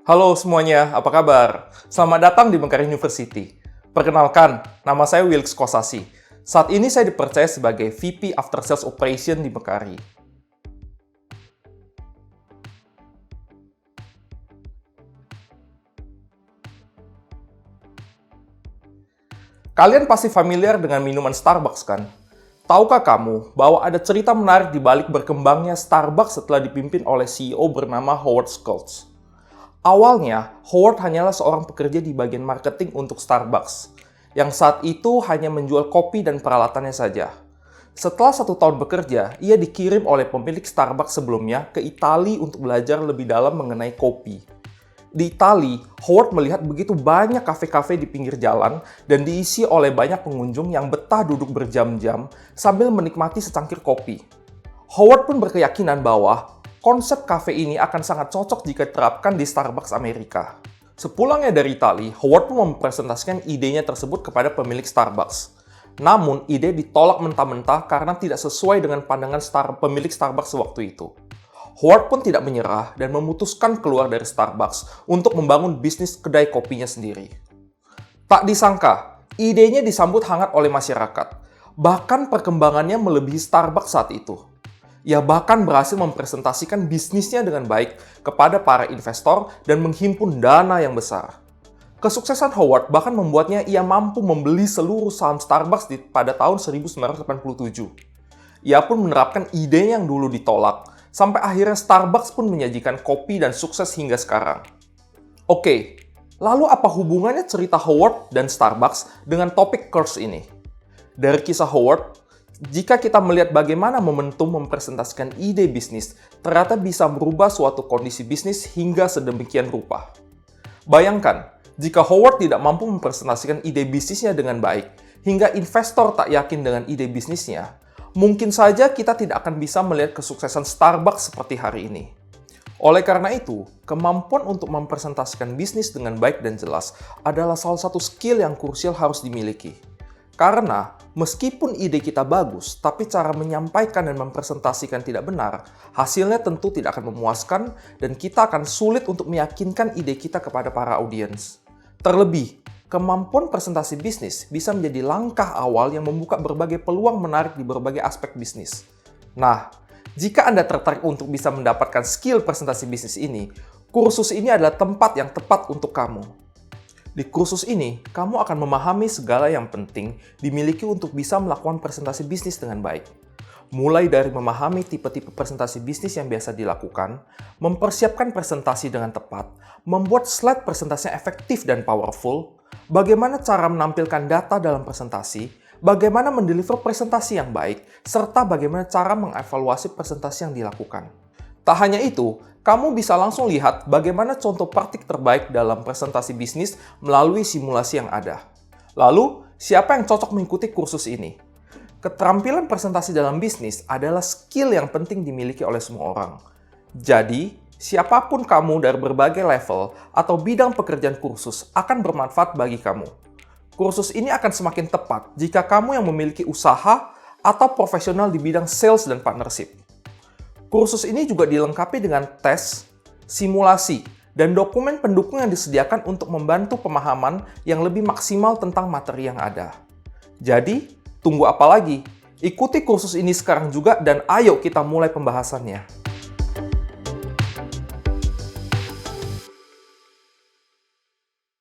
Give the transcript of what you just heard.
Halo semuanya, apa kabar? Selamat datang di Mekari University. Perkenalkan, nama saya Wilks Kosasi. Saat ini saya dipercaya sebagai VP After Sales Operation di Mekari. Kalian pasti familiar dengan minuman Starbucks kan? Tahukah kamu bahwa ada cerita menarik di balik berkembangnya Starbucks setelah dipimpin oleh CEO bernama Howard Schultz? Awalnya, Howard hanyalah seorang pekerja di bagian marketing untuk Starbucks, yang saat itu hanya menjual kopi dan peralatannya saja. Setelah 1 tahun bekerja, ia dikirim oleh pemilik Starbucks sebelumnya ke Italia untuk belajar lebih dalam mengenai kopi. Di Italia, Howard melihat begitu banyak kafe-kafe di pinggir jalan dan diisi oleh banyak pengunjung yang betah duduk berjam-jam sambil menikmati secangkir kopi. Howard pun berkeyakinan bahwa konsep kafe ini akan sangat cocok jika diterapkan di Starbucks Amerika. Sepulangnya dari Italia, Howard pun mempresentasikan idenya tersebut kepada pemilik Starbucks. Namun, ide ditolak mentah-mentah karena tidak sesuai dengan pandangan pemilik Starbucks waktu itu. Howard pun tidak menyerah dan memutuskan keluar dari Starbucks untuk membangun bisnis kedai kopinya sendiri. Tak disangka, idenya disambut hangat oleh masyarakat. Bahkan perkembangannya melebihi Starbucks saat itu. Ia bahkan berhasil mempresentasikan bisnisnya dengan baik kepada para investor dan menghimpun dana yang besar. Kesuksesan Howard bahkan membuatnya ia mampu membeli seluruh saham Starbucks pada tahun 1987. Ia pun menerapkan ide yang dulu ditolak, sampai akhirnya Starbucks pun menyajikan kopi dan sukses hingga sekarang. Oke, lalu apa hubungannya cerita Howard dan Starbucks dengan topik course ini? Dari kisah Howard, jika kita melihat bagaimana momentum mempresentasikan ide bisnis, ternyata bisa merubah suatu kondisi bisnis hingga sedemikian rupa. Bayangkan, jika Howard tidak mampu mempresentasikan ide bisnisnya dengan baik, hingga investor tak yakin dengan ide bisnisnya, mungkin saja kita tidak akan bisa melihat kesuksesan Starbucks seperti hari ini. Oleh karena itu, kemampuan untuk mempresentasikan bisnis dengan baik dan jelas adalah salah satu skill yang krusial harus dimiliki. Karena, meskipun ide kita bagus, tapi cara menyampaikan dan mempresentasikan tidak benar, hasilnya tentu tidak akan memuaskan dan kita akan sulit untuk meyakinkan ide kita kepada para audiens. Terlebih, kemampuan presentasi bisnis bisa menjadi langkah awal yang membuka berbagai peluang menarik di berbagai aspek bisnis. Nah, jika Anda tertarik untuk bisa mendapatkan skill presentasi bisnis ini, kursus ini adalah tempat yang tepat untuk kamu. Di kursus ini, kamu akan memahami segala yang penting dimiliki untuk bisa melakukan presentasi bisnis dengan baik. Mulai dari memahami tipe-tipe presentasi bisnis yang biasa dilakukan, mempersiapkan presentasi dengan tepat, membuat slide presentasinya efektif dan powerful, bagaimana cara menampilkan data dalam presentasi, bagaimana mendeliver presentasi yang baik, serta bagaimana cara mengevaluasi presentasi yang dilakukan. Tak hanya itu, kamu bisa langsung lihat bagaimana contoh praktik terbaik dalam presentasi bisnis melalui simulasi yang ada. Lalu, siapa yang cocok mengikuti kursus ini? Keterampilan presentasi dalam bisnis adalah skill yang penting dimiliki oleh semua orang. Jadi, siapapun kamu dari berbagai level atau bidang pekerjaan kursus akan bermanfaat bagi kamu. Kursus ini akan semakin tepat jika kamu yang memiliki usaha atau profesional di bidang sales dan partnership. Kursus ini juga dilengkapi dengan tes, simulasi, dan dokumen pendukung yang disediakan untuk membantu pemahaman yang lebih maksimal tentang materi yang ada. Jadi, tunggu apa lagi? Ikuti kursus ini sekarang juga dan ayo kita mulai pembahasannya.